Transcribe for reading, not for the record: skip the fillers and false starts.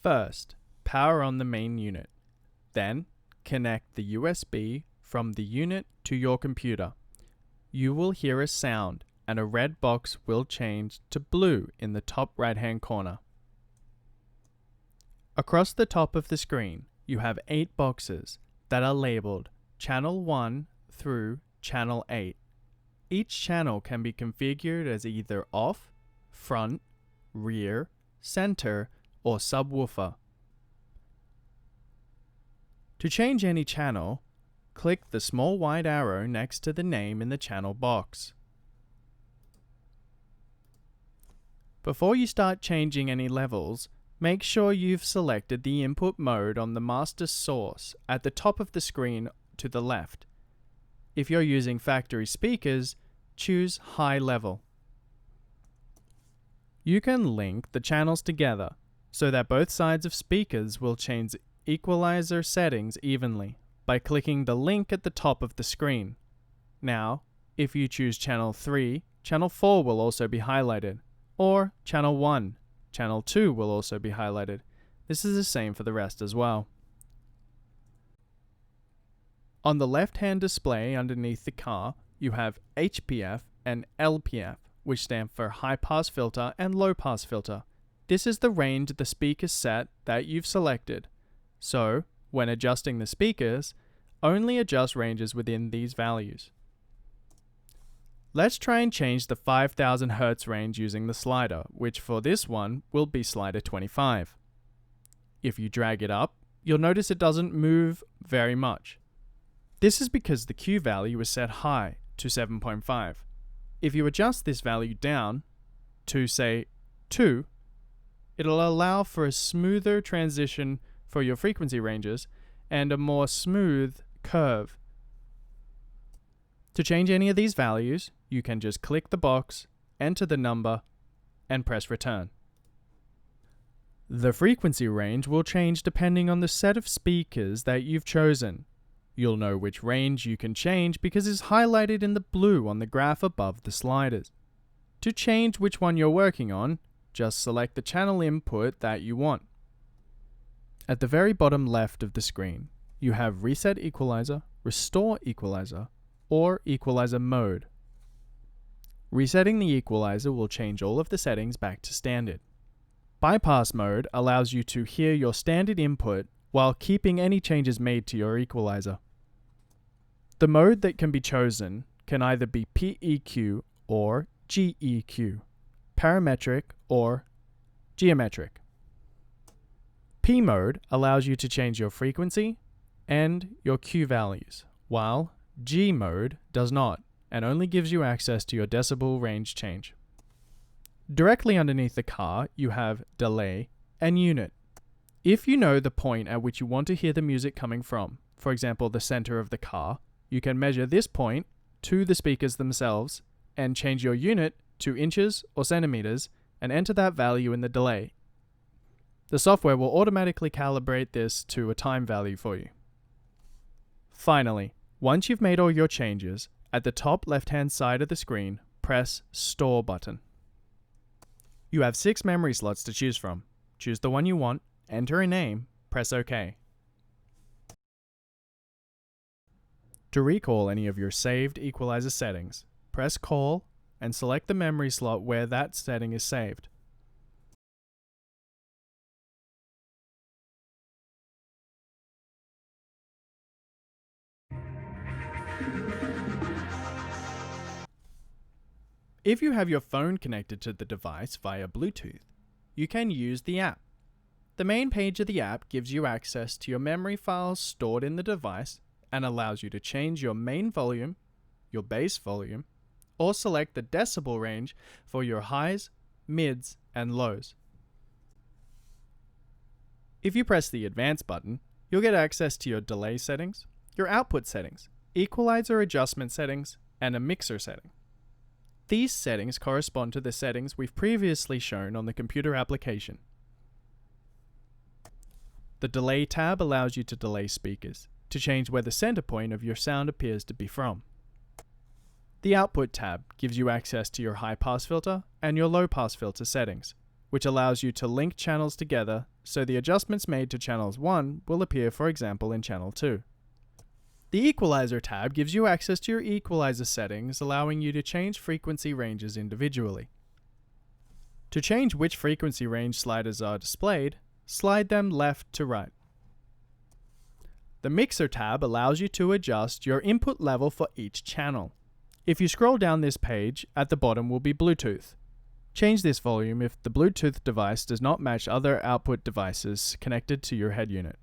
First, power on the main unit. Then, connect the USB from the unit to your computer. You will hear a sound and a red box will change to blue in the top right-hand corner. Across the top of the screen, you have 8 boxes that are labeled Channel 1 through Channel 8. Each channel can be configured as either off, front, rear, center, or subwoofer. To change any channel, click the small white arrow next to the name in the channel box. Before you start changing any levels, make sure you've selected the input mode on the master source at the top of the screen to the left. If you're using factory speakers, choose High Level. You can link the channels together so that both sides of speakers will change equalizer settings evenly by clicking the link at the top of the screen. Now, if you choose Channel 3, Channel 4 will also be highlighted, or Channel 1, Channel 2 will also be highlighted. This is the same for the rest as well. On the left-hand display underneath the car, you have HPF and LPF, which stand for High Pass Filter and Low Pass Filter. This is the range the speaker set that you've selected. So, when adjusting the speakers, only adjust ranges within these values. Let's try and change the 5000 Hz range using the slider, which for this one will be slider 25. If you drag it up, you'll notice it doesn't move very much. This is because the Q value is set high to 7.5. If you adjust this value down to, say, 2, it'll allow for a smoother transition for your frequency ranges and a more smooth curve. To change any of these values, you can just click the box, enter the number, and press return. The frequency range will change depending on the set of speakers that you've chosen. You'll know which range you can change because it's highlighted in the blue on the graph above the sliders. To change which one you're working on, just select the channel input that you want. At the very bottom left of the screen, you have Reset Equalizer, Restore Equalizer, or Equalizer Mode. Resetting the equalizer will change all of the settings back to standard. Bypass Mode allows you to hear your standard input while keeping any changes made to your equalizer. The mode that can be chosen can either be PEQ or GEQ, parametric or geometric. P mode allows you to change your frequency and your Q values, while G mode does not and only gives you access to your decibel range change. Directly underneath the car, you have delay and unit. If you know the point at which you want to hear the music coming from, for example the center of the car, you can measure this point to the speakers themselves and change your unit to inches or centimeters and enter that value in the delay. The software will automatically calibrate this to a time value for you. Finally, once you've made all your changes, at the top left-hand side of the screen, press Store button. You have 6 memory slots to choose from. Choose the one you want, enter a name, press OK. To recall any of your saved equalizer settings, press Call and select the memory slot where that setting is saved. If you have your phone connected to the device via Bluetooth, you can use the app. The main page of the app gives you access to your memory files stored in the device and allows you to change your main volume, your base volume, or select the decibel range for your highs, mids, and lows. If you press the Advanced button, you'll get access to your delay settings, your output settings, equalizer adjustment settings, and a mixer setting. These settings correspond to the settings we've previously shown on the computer application. The Delay tab allows you to delay speakers, to change where the center point of your sound appears to be from. The Output tab gives you access to your high-pass filter and your low-pass filter settings, which allows you to link channels together so the adjustments made to channels 1 will appear, for example, in channel 2. The Equalizer tab gives you access to your equalizer settings, allowing you to change frequency ranges individually. To change which frequency range sliders are displayed, slide them left to right. The Mixer tab allows you to adjust your input level for each channel. If you scroll down this page, at the bottom will be Bluetooth. Change this volume if the Bluetooth device does not match other output devices connected to your head unit.